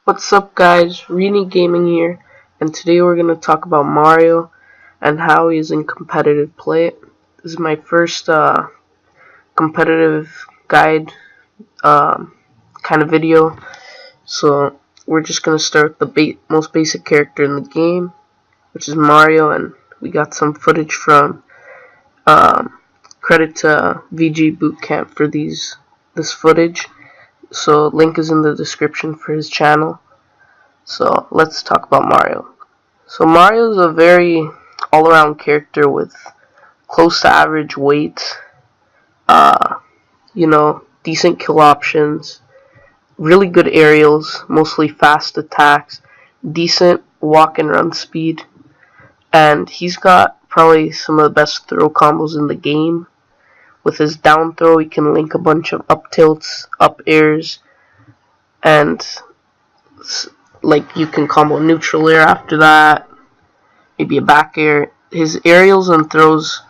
What's up guys, Rini Gaming here, and today we're going to talk about Mario and how he's in competitive play. This is my first competitive guide kind of video, so we're just going to start with the most basic character in the game, which is Mario, and we got some footage from credit to VGBootCamp for this footage. So link is in the description for his channel. So let's talk about Mario. So Mario is a very all-around character with close to average weight, decent kill options, really good aerials, mostly fast attacks, decent walk and run speed, and he's got probably some of the best throw combos in the game. With his down throw, he can link a bunch of up tilts, up airs, and like you can combo neutral air after that, maybe a back air. His aerials and throws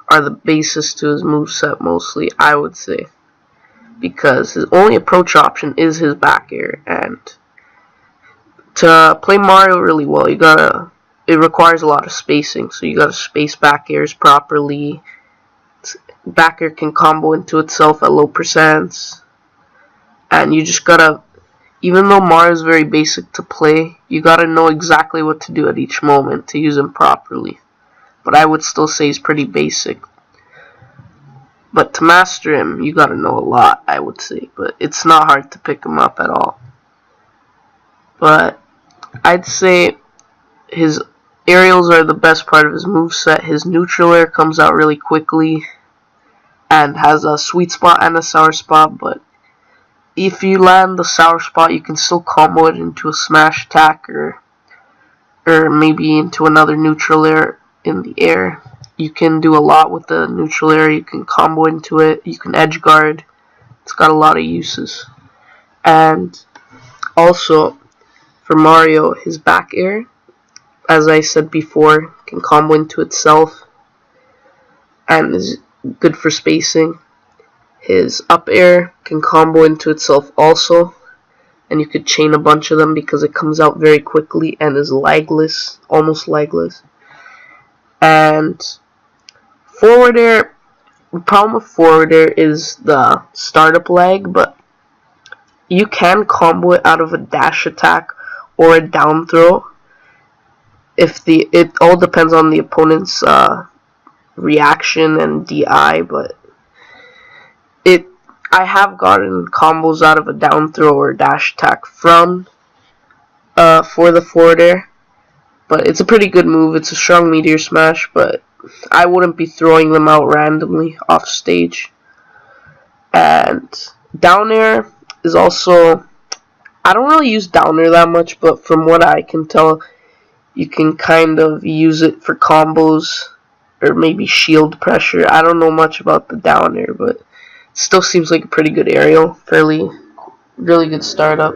are the basis to his moveset mostly, I would say, because his only approach option is his back air, and to play Mario really well, it requires a lot of spacing, so you gotta space back airs properly. Back air can combo into itself at low percents, and you just gotta, even though Mario is very basic to play, you gotta know exactly what to do at each moment to use him properly. But I would still say he's pretty basic. But to master him, you gotta know a lot, I would say. But it's not hard to pick him up at all. But I'd say his aerials are the best part of his moveset. His neutral air comes out really quickly and has a sweet spot and a sour spot, but if you land the sour spot, you can still combo it into a smash attack or maybe into another neutral air in the air. You can do a lot with the neutral air. You can combo into it. You can edge guard. It's got a lot of uses. And also, for Mario, his back air, as I said before, can combo into itself and is good for spacing. His up air can combo into itself also, and you could chain a bunch of them because it comes out very quickly and is lagless, almost lagless. And forward air, the problem with forward air is the startup lag, but you can combo it out of a dash attack or a down throw. It all depends on the opponent's reaction and DI, but I have gotten combos out of a down throw or dash attack from for the forward air, but it's a pretty good move. It's a strong meteor smash, but I wouldn't be throwing them out randomly off stage. And down air is also, I don't really use down air that much, but from what I can tell, you can kind of use it for combos or maybe shield pressure. I don't know much about the down air, but it still seems like a pretty good aerial. Really good startup.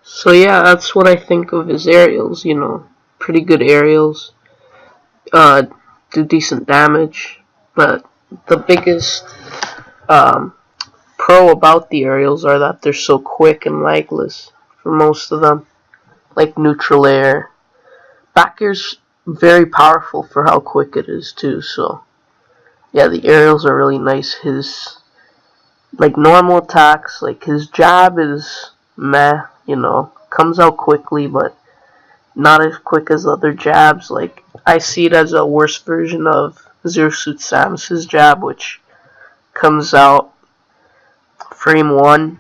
So yeah, that's what I think of his aerials, pretty good aerials. Do decent damage, but the biggest pro about the aerials are that they're so quick and lagless for most of them, like neutral air. Back air's very powerful for how quick it is too, so yeah, the aerials are really nice. His normal attacks, like his jab is meh, comes out quickly, but not as quick as other jabs. Like, I see it as a worse version of Zero Suit Samus's jab, which comes out frame 1,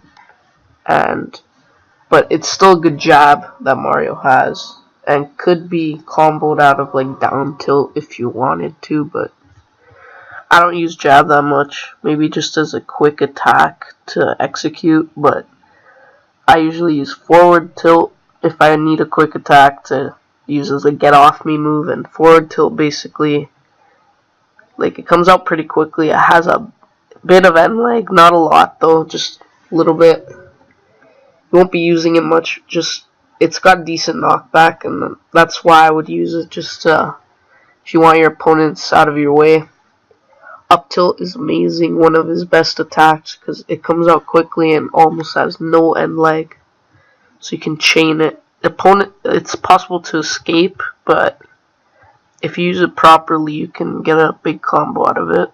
but it's still a good jab that Mario has, and could be comboed out of down tilt if you wanted to, but I don't use jab that much, maybe just as a quick attack to execute, but I usually use forward tilt if I need a quick attack to use as a get off me move. And forward tilt basically, it comes out pretty quickly. It has a bit of end lag, not a lot though, just a little bit. You won't be using it much, just it's got decent knockback, and that's why I would use it, just if you want your opponents out of your way. Up tilt is amazing, one of his best attacks, because it comes out quickly and almost has no end lag. so you can chain it. Opponent, it's possible to escape, but if you use it properly, you can get a big combo out of it.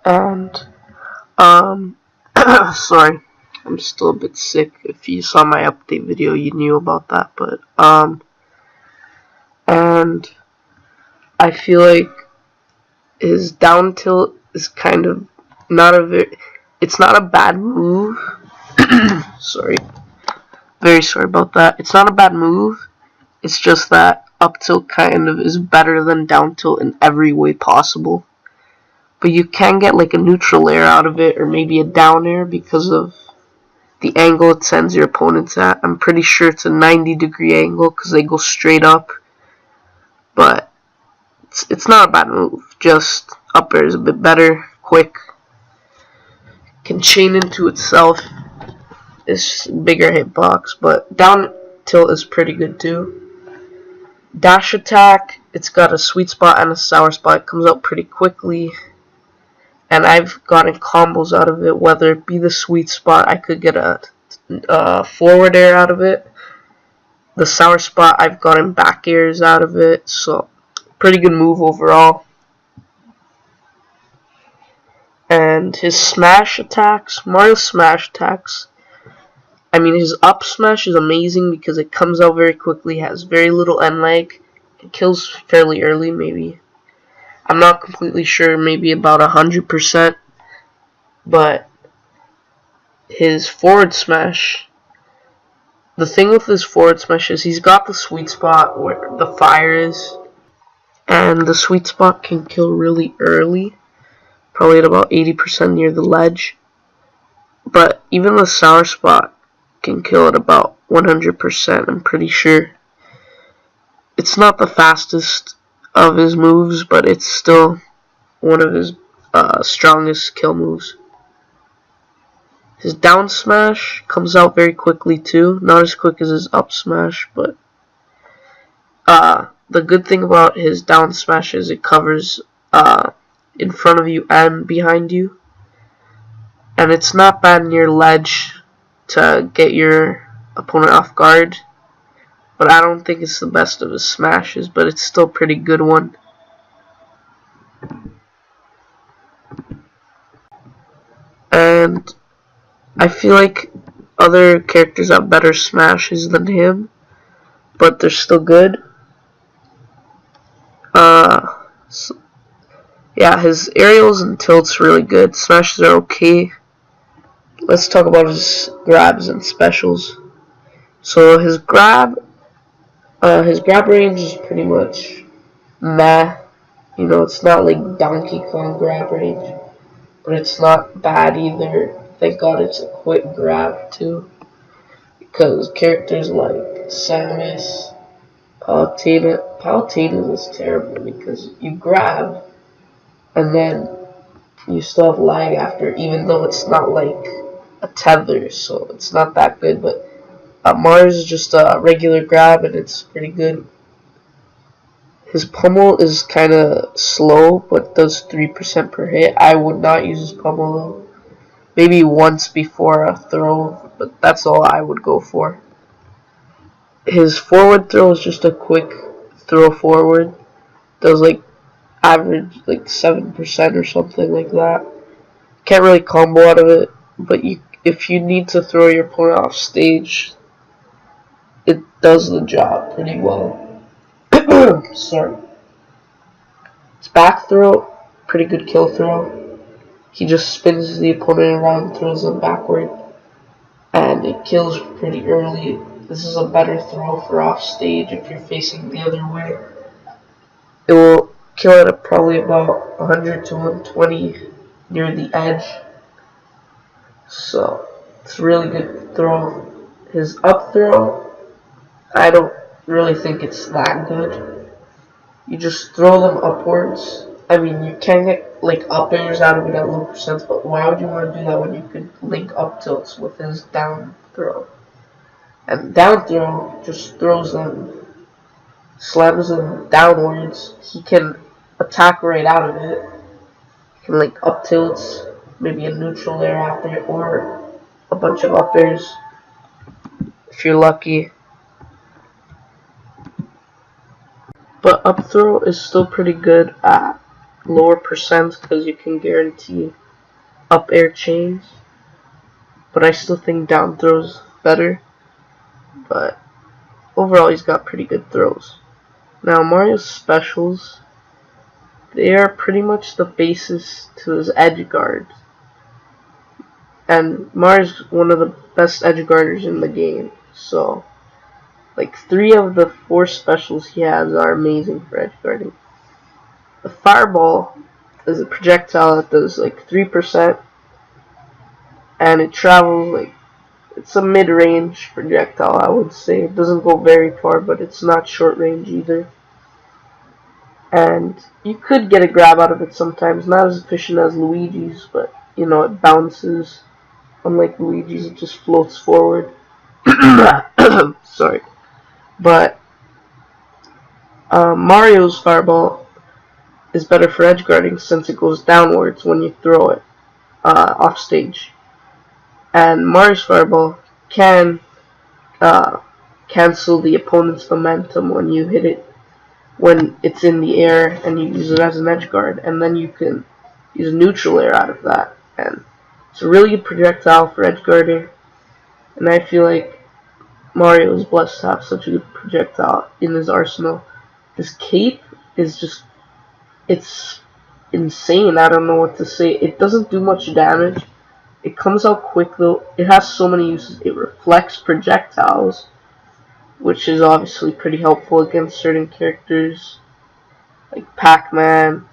And sorry, I'm still a bit sick. If you saw my update video, you knew about that. But and I feel like his down tilt is kind of not a it's not a bad move. Sorry, very sorry about that. It's not a bad move. It's just that up tilt kind of is better than down tilt in every way possible. But you can get like a neutral air out of it, or maybe a down air because of the angle it sends your opponents at. I'm pretty sure it's a 90-degree angle because they go straight up. But it's not a bad move. Just up air is a bit better, quick, can chain into itself. It's bigger hitbox, but down tilt is pretty good too. Dash attack, it's got a sweet spot and a sour spot. It comes out pretty quickly, and I've gotten combos out of it. Whether it be the sweet spot, I could get a forward air out of it. The sour spot, I've gotten back airs out of it. So pretty good move overall. And his smash attacks, Mario's smash attacks, I mean, his up smash is amazing because it comes out very quickly, has very little end lag, it kills fairly early, maybe. I'm not completely sure, maybe about 100%, but his forward smash, the thing with his forward smash is he's got the sweet spot where the fire is, and the sweet spot can kill really early, probably at about 80% near the ledge, but even the sour spot can kill at about 100%, I'm pretty sure. It's not the fastest of his moves, but it's still one of his strongest kill moves. His down smash comes out very quickly too, not as quick as his up smash, but the good thing about his down smash is it covers in front of you and behind you, and it's not bad near ledge to get your opponent off guard, but I don't think it's the best of his smashes, but it's still a pretty good one. And I feel like other characters have better smashes than him, but they're still good. So, yeah, his aerials and tilts really good. Smashes are okay. Let's talk about his grabs and specials. So his grab range is pretty much meh. You know, it's not like Donkey Kong grab range, but it's not bad either. Thank God it's a quick grab too, because characters like Samus, Palutena is terrible because you grab and then you still have lag after, even though it's not like a tether, so it's not that good. But Mars is just a regular grab and it's pretty good. His pummel is kind of slow, but does 3% per hit. I would not use his pummel though. Maybe once before a throw, but that's all I would go for. His forward throw is just a quick throw forward. Does like average like 7% or something like that. Can't really combo out of it, but if you need to throw your opponent off stage, it does the job pretty well. Sorry. His back throw, pretty good kill throw. He just spins the opponent around, throws them backward, and it kills pretty early. This is a better throw for off stage if you're facing the other way. It will kill it at probably about 100 to 120 near the edge. So it's a really good throw. His up throw, I don't really think it's that good. You just throw them upwards. I mean, you can get like up airs out of it at low percents, but why would you want to do that when you could link up tilts with his down throw? And down throw just throws them, slams them downwards. He can attack right out of it. He can like up tilts, maybe a neutral air after it, or a bunch of up airs. if you're lucky. But up throw is still pretty good at lower percents because you can guarantee up air chains. But I still think down throws better. But overall, he's got pretty good throws. Now, Mario's specials, they are pretty much the basis to his edge guards. And Mario's one of the best edge guarders in the game. So, like, 3 of the 4 specials he has are amazing for edge guarding. The fireball is a projectile that does like 3%, and it travels like, it's a mid-range projectile, I would say. It doesn't go very far, but it's not short range either. And you could get a grab out of it sometimes, not as efficient as Luigi's, but you know, it bounces. Unlike Luigi's, it just floats forward. Sorry. But Mario's fireball is better for edge guarding since it goes downwards when you throw it off stage. And Mario's fireball can cancel the opponent's momentum when you hit it when it's in the air and you use it as an edge guard, and then you can use neutral air out of that. And it's a really good projectile for edge guarding, and I feel like Mario is blessed to have such a good projectile in his arsenal. This cape is just, it's insane. I don't know what to say. It doesn't do much damage. It comes out quick though. It has so many uses. It reflects projectiles, which is obviously pretty helpful against certain characters like Pac-Man,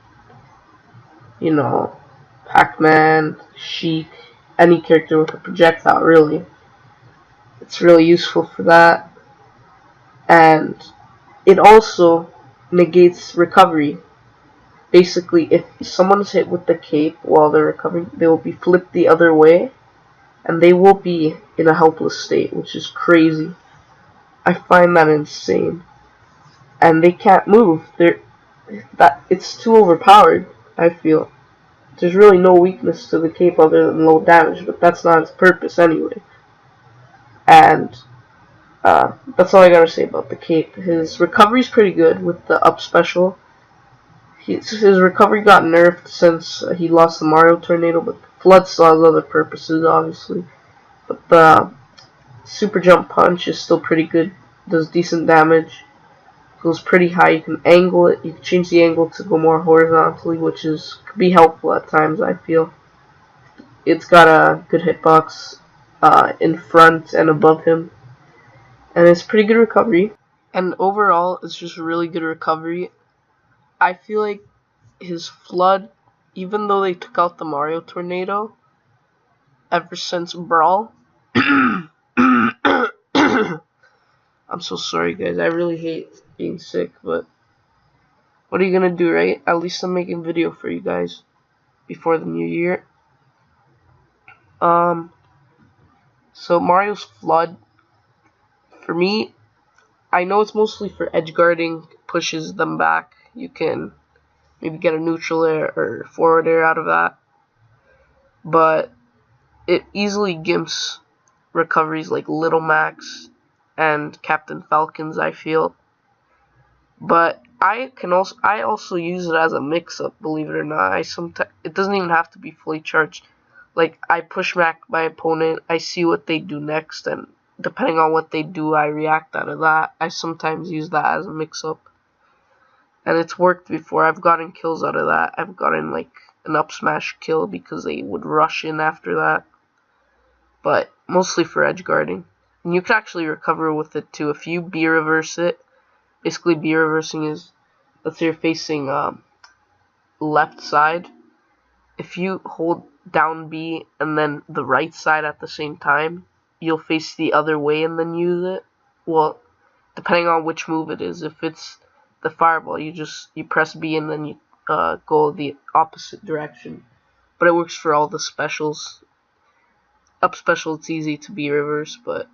you know, Pac-Man, Sheik, any character with a projectile, really. It's really useful for that. And it also negates recovery. Basically, if someone's hit with the cape while they're recovering, they will be flipped the other way, and they will be in a helpless state, which is crazy. I find that insane. And they can't move. It's too overpowered, I feel. There's really no weakness to the cape other than low damage, but that's not its purpose anyway. And that's all I gotta say about the cape. His recovery's pretty good with the up special. His recovery got nerfed since he lost the Mario Tornado, but Flood still has other purposes, obviously. But the Super Jump Punch is still pretty good. Does decent damage. Goes pretty high. You can angle it. You can change the angle to go more horizontally, which could be helpful at times, I feel. It's got a good hitbox in front and above him. And it's pretty good recovery. And overall, it's just really good recovery. I feel like his Flood, even though they took out the Mario Tornado, ever since Brawl, I'm so sorry, guys. I really hate being sick, but what are you gonna do, right? At least I'm making video for you guys before the new year. So Mario's Flood, for me, I know it's mostly for edge guarding, pushes them back. You can maybe get a neutral air or forward air out of that, but it easily gimps recoveries like Little Max and Captain Falcon's, I feel. But I also use it as a mix-up, believe it or not. It doesn't even have to be fully charged. Like, I push back my opponent, I see what they do next, and depending on what they do, I react out of that. I sometimes use that as a mix-up. And it's worked before. I've gotten kills out of that. I've gotten, like, an up smash kill because they would rush in after that. But mostly for edge guarding. And you can actually recover with it, too. If you B-reverse it, basically B-reversing is, let's say you're facing left side. If you hold down B and then the right side at the same time, you'll face the other way and then use it. Well, depending on which move it is. If it's the fireball, you press B and then you go the opposite direction. But it works for all the specials. Up special, it's easy to B-reverse, but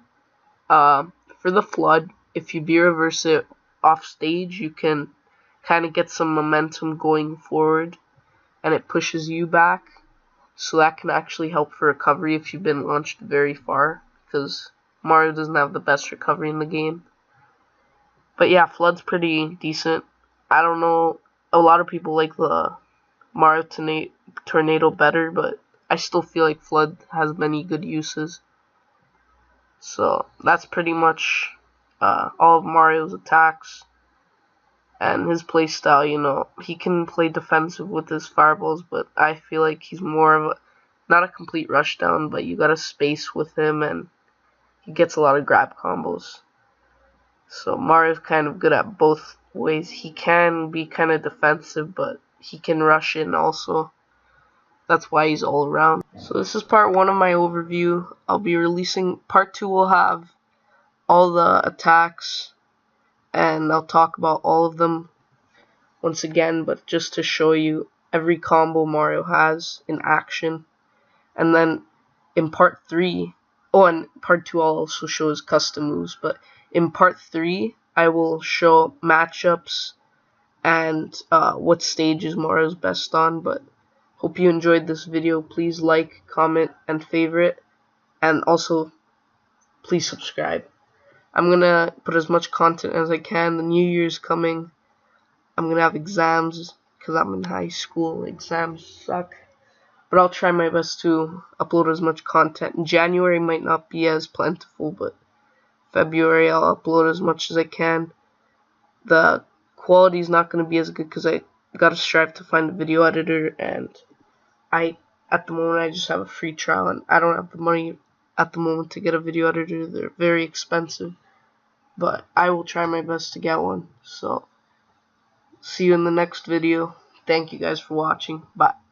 for the Flood, if you B-reverse it off stage, you can kind of get some momentum going forward, and it pushes you back. So that can actually help for recovery if you've been launched very far, because Mario doesn't have the best recovery in the game. But yeah, Flood's pretty decent. I don't know, a lot of people like the Mario Tornado better, but I still feel like Flood has many good uses. So that's pretty much all of Mario's attacks and his playstyle. You know, he can play defensive with his fireballs, but I feel like he's more of a, not a complete rushdown, but you gotta space with him, and he gets a lot of grab combos. So Mario's kind of good at both ways. He can be kind of defensive, but he can rush in also. That's why he's all around. So this is part 1 of my overview. I'll be releasing part 2. Will have all the attacks, and I'll talk about all of them once again, but just to show you every combo Mario has in action. And then in part 3, oh, and part 2 I'll also show his custom moves, but in part 3 I will show matchups and what stages Mario's best on. But hope you enjoyed this video. Please like, comment, and favorite, and also please subscribe. I'm gonna put as much content as I can. The New Year's coming. I'm gonna have exams because I'm in high school. Exams suck. But I'll try my best to upload as much content. January might not be as plentiful, but February I'll upload as much as I can. The quality is not going to be as good because I gotta strive to find a video editor, and at the moment I just have a free trial, and I don't have the money at the moment to get a video editor. They're very expensive, but I will try my best to get one. So see you in the next video. Thank you guys for watching. Bye.